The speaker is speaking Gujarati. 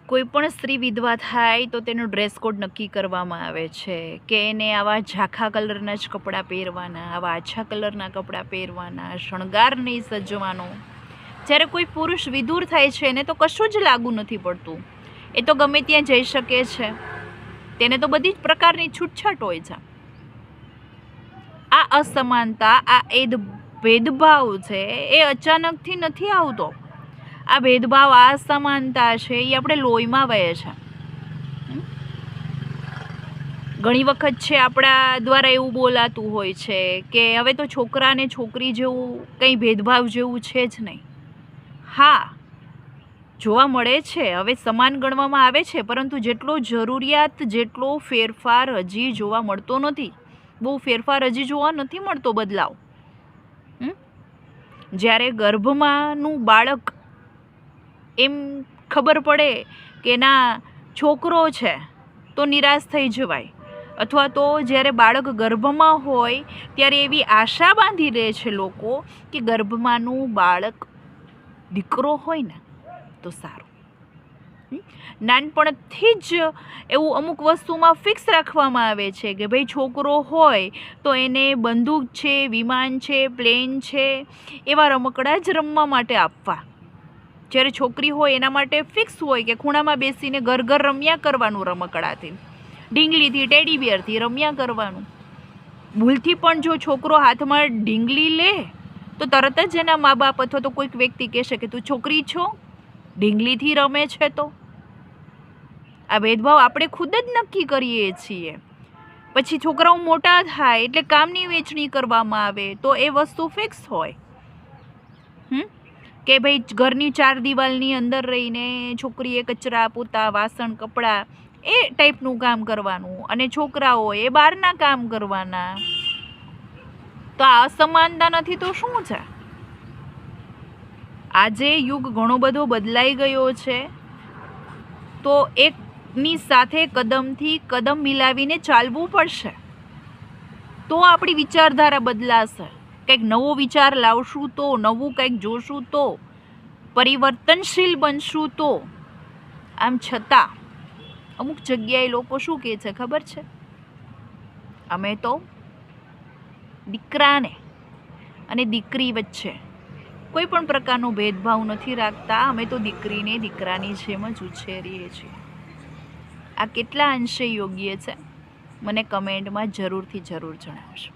કોઈ પણ સ્ત્રી વિધવા થાય તો તેનો ડ્રેસ કોડ નક્કી કરવામાં આવે છે કે એને આવા ઝાખા કલરના જ કપડાં પહેરવાના, આવા આછા કલરના કપડાં પહેરવાના, શણગાર નહીં સજવાનો. જ્યારે કોઈ પુરુષ વિધુર થાય છે એને તો કશું જ લાગુ નથી પડતું. એ તો ગમે ત્યાં જઈ શકે છે, તેને તો બધી જ પ્રકારની છૂટછાટ હોય છે. આ અસમાનતા, આ ભેદભાવ છે એ અચાનકથી નથી આવતો. આ ભેદભાવ, આ અસમાનતા છે એ આપણે લોહીમાં વહે છે. ઘણી વખત છે આપણા દ્વારા એવું બોલાતું હોય છે કે હવે તો છોકરા ને છોકરી જેવું કંઈ ભેદભાવ જેવું છે જ નહીં. હા, જોવા મળે છે, હવે સમાન ગણવામાં આવે છે, પરંતુ જેટલો જરૂરિયાત જેટલો ફેરફાર હજી જોવા મળતો નથી. બહુ ફેરફાર હજી જોવા નથી મળતો, બદલાવ. જ્યારે ગર્ભમાંનું બાળક એમ ખબર પડે કે ના છોકરો છે તો નિરાશ થઈ જવાય, અથવા તો જ્યારે બાળક ગર્ભમાં હોય ત્યારે એવી આશા બાંધી લે છે લોકો કે ગર્ભમાંનું બાળક દીકરો હોય ને તો સારું. નાનપણથી જ એવું અમુક વસ્તુમાં ફિક્સ રાખવામાં આવે છે કે ભાઈ છોકરો હોય તો એને બંદૂક છે, વિમાન છે, પ્લેન છે, એવા રમકડા જ રમવા માટે આપવા. જ્યારે છોકરી હોય એના માટે ફિક્સ હોય કે ખૂણામાં બેસીને ઘર ઘર રમ્યા કરવાનું, રમકડાથી, ઢીંગલીથી, ટેડી બિયરથી રમ્યા કરવાનું. ભૂલથી પણ જો છોકરો હાથમાં ઢીંગલી લે તો તરત જ એના મા બાપ અથવા તો કોઈક વ્યક્તિ કહેશે કે તું છોકરી છો, ઢીંગલીથી રમે છે. તો આ ભેદભાવ આપણે ખુદ જ નક્કી કરીએ છીએ. પછી છોકરાઓ મોટા થાય એટલે કામની વહેંચણી કરવામાં આવે તો એ વસ્તુ ફિક્સ હોય કે ભાઈ ઘરની 4 દિવાલની અંદર રહીને છોકરીએ કચરા, પોતા, વાસણ, કપડાં એ ટાઈપનું કામ કરવાનું અને છોકરાઓએ બહારના કામ કરવાના. તો આ અસમાનતા નથી તો શું છે? આજે યુગ ઘણો બધો બદલાઈ ગયો છે, તો એકની સાથે કદમથી કદમ મિલાવીને ચાલવું પડશે, તો આપણી વિચારધારા બદલાશે. કંઈક નવો વિચાર લાવશું તો, નવું કંઈક જોશું તો, પરિવર્તનશીલ બનશું તો. આમ છતાં અમુક જગ્યાએ લોકો શું કહે છે ખબર છે? અમે તો દીકરાને અને દીકરી વચ્ચે કોઈ પણ પ્રકારનો ભેદભાવ નથી રાખતા, અમે તો દીકરીને દીકરાની જેમ જ ઉછેરીએ છીએ. આ કેટલા અંશે યોગ્ય છે મને કમેન્ટમાં જરૂર જણાવશો.